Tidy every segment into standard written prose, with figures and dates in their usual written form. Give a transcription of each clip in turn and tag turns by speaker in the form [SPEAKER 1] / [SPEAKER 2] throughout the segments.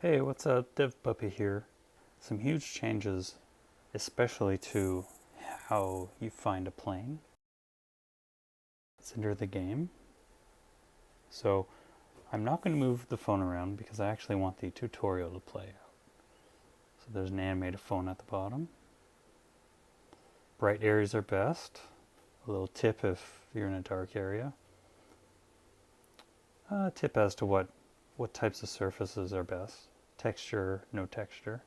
[SPEAKER 1] Hey, what's up? Dev Puppy here. Some huge changes, especially to how you find a plane. Let's enter the game. So I'm not going to move the phone around because I actually want the tutorial to play out. So there's an animated phone at the bottom. Bright areas are best. A little tip if you're in a dark area. A tip as to what types of surfaces are best. Texture, no texture.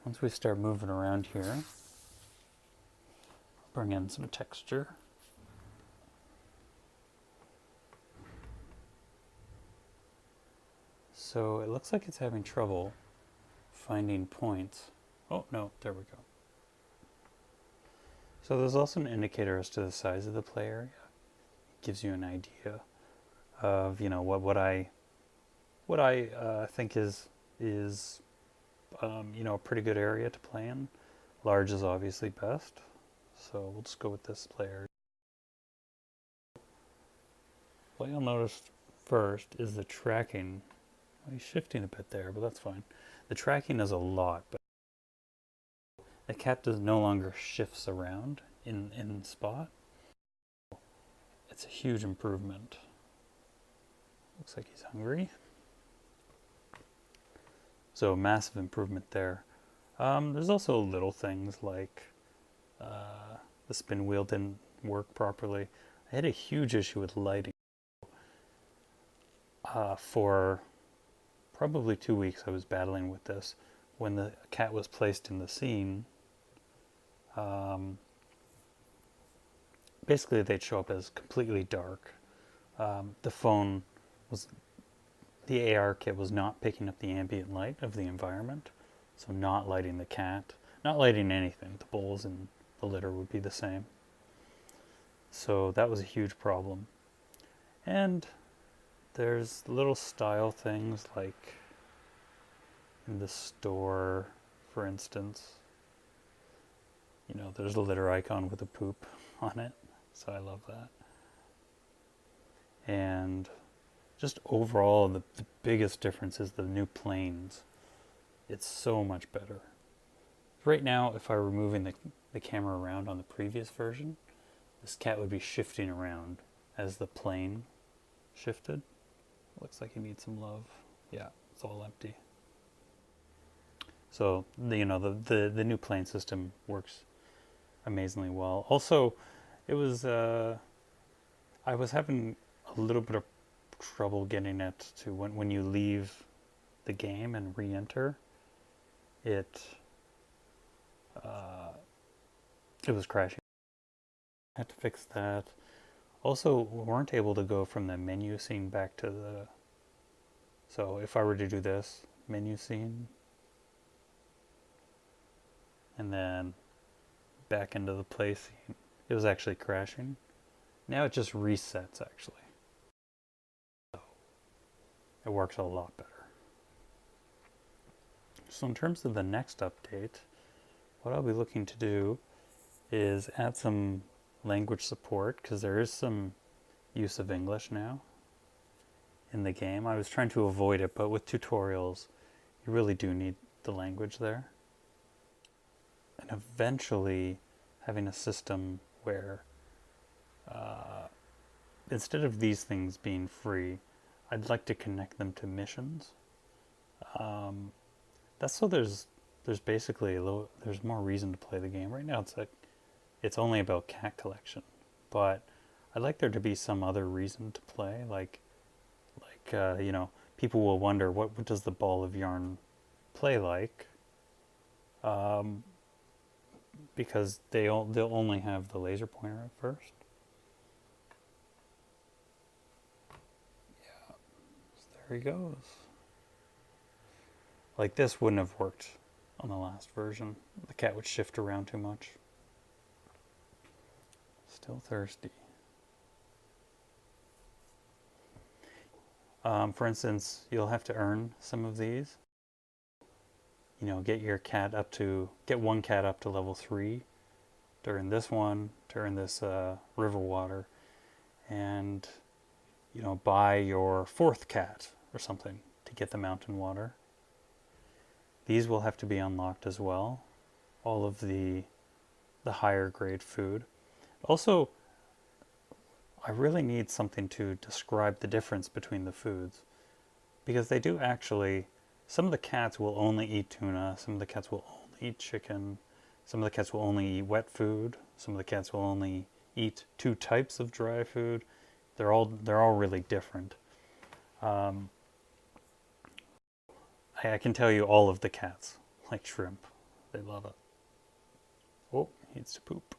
[SPEAKER 1] Once we start moving around here, bring in some texture. So it looks like it's having trouble finding points. Oh, no, there we go. So there's also an indicator as to the size of the play area. It gives you an idea of, what I think is a pretty good area to play in. Large is obviously best. So we'll just go with this play area. What you'll notice first is the tracking. Well, he's shifting a bit there, but that's fine. The tracking is a lot, but the cat does no longer shifts around in spot. It's a huge improvement. Looks like he's hungry. So massive improvement there. There's also little things like the spin wheel didn't work properly. I had a huge issue with lighting. For probably 2 weeks I was battling with this. When the cat was placed in the scene, basically they'd show up as completely dark. The phone was, the AR kit was not picking up the ambient light of the environment, so not lighting the cat, not lighting anything. The bowls and the litter would be the same. So that was a huge problem. And there's little style things like in the store, for instance, there's a litter icon with a poop on it. So I love that. And just overall, the biggest difference is the new planes. It's so much better. Right now, if I were moving the camera around on the previous version, this cat would be shifting around as the plane shifted. Looks like he needs some love. Yeah, it's all empty. So the new plane system works amazingly well. Also, it was I was having a little bit of trouble getting it to when you leave the game and re-enter it. It was crashing. I had to fix that. Also, we weren't able to go from the menu scene back to the. So if I were to do this menu scene and then back into the play scene, it was actually crashing. Now it just resets actually. So it works a lot better. So in terms of the next update, what I'll be looking to do is add some language support, because there is some use of English now in the game. I was trying to avoid it, but with tutorials, you really do need the language there. And eventually having a system where instead of these things being free, I'd like to connect them to missions. That's so there's basically there's more reason to play the game. Right now it's only about cat collection, but I'd like there to be some other reason to play, like people will wonder what does the ball of yarn play like, because they'll only have the laser pointer at first. Yeah, so there he goes. Like this wouldn't have worked on the last version. The cat would shift around too much. Still thirsty. For instance, you'll have to earn some of these. Get one cat up to level 3 during this river water, and buy your 4th cat or something to get the mountain water. These will have to be unlocked as well. All of the higher grade food. Also, I really need something to describe the difference between the foods, because they do actually, some of the cats will only eat tuna, some of the cats will only eat chicken, some of the cats will only eat wet food, some of the cats will only eat 2 types of dry food. They're all really different. I can tell you all of the cats like shrimp. They love it. Oh, he needs to poop.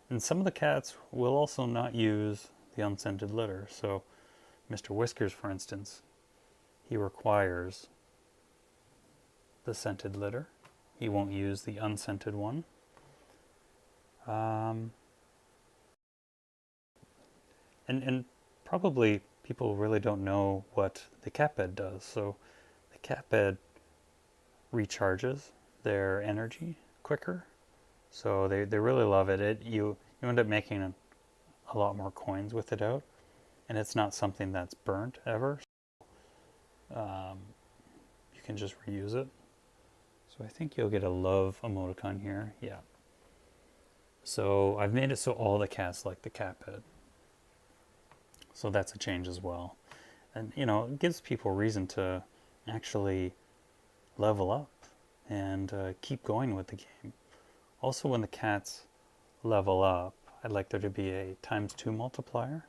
[SPEAKER 1] And some of the cats will also not use the unscented litter. So Mr. Whiskers, for instance, he requires the scented litter. He won't use the unscented one. And probably people really don't know what the cat bed does. So the cat bed recharges their energy quicker. So they really love it. You end up making a lot more coins with it out. And it's not something that's burnt ever. You can just reuse it. So I think you'll get a love emoticon here. Yeah. So I've made it so all the cats like the cat bed. So that's a change as well. And, you know, it gives people reason to actually level up and keep going with the game. Also, when the cats level up, I'd like there to be a ×2 multiplier.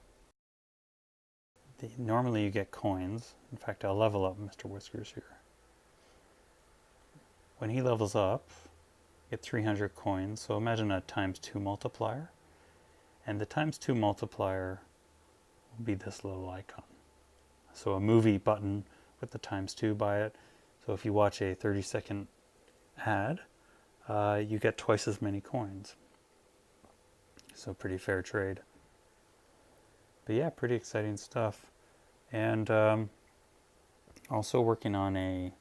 [SPEAKER 1] Normally you get coins. In fact, I'll level up Mr. Whiskers here. When he levels up, you get 300 coins. So imagine a ×2 multiplier. And the ×2 multiplier will be this little icon. So a movie button with the ×2 by it. So if you watch a 30-second ad, you get twice as many coins. So pretty fair trade. But yeah, pretty exciting stuff. And also working on an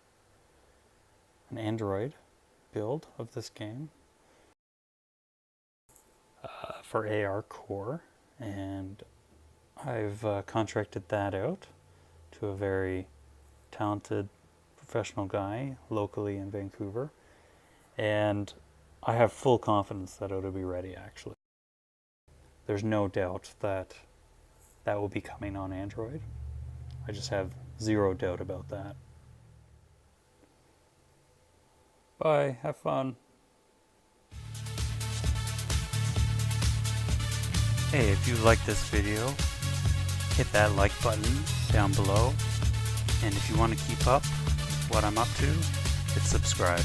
[SPEAKER 1] Android build of this game for AR Core. And I've contracted that out to a very talented professional guy locally in Vancouver. And I have full confidence that it'll be ready, actually. There's no doubt that that will be coming on Android. I just have zero doubt about that. Bye, have fun. Hey, if you like this video, hit that like button down below. And if you want to keep up what I'm up to, hit subscribe.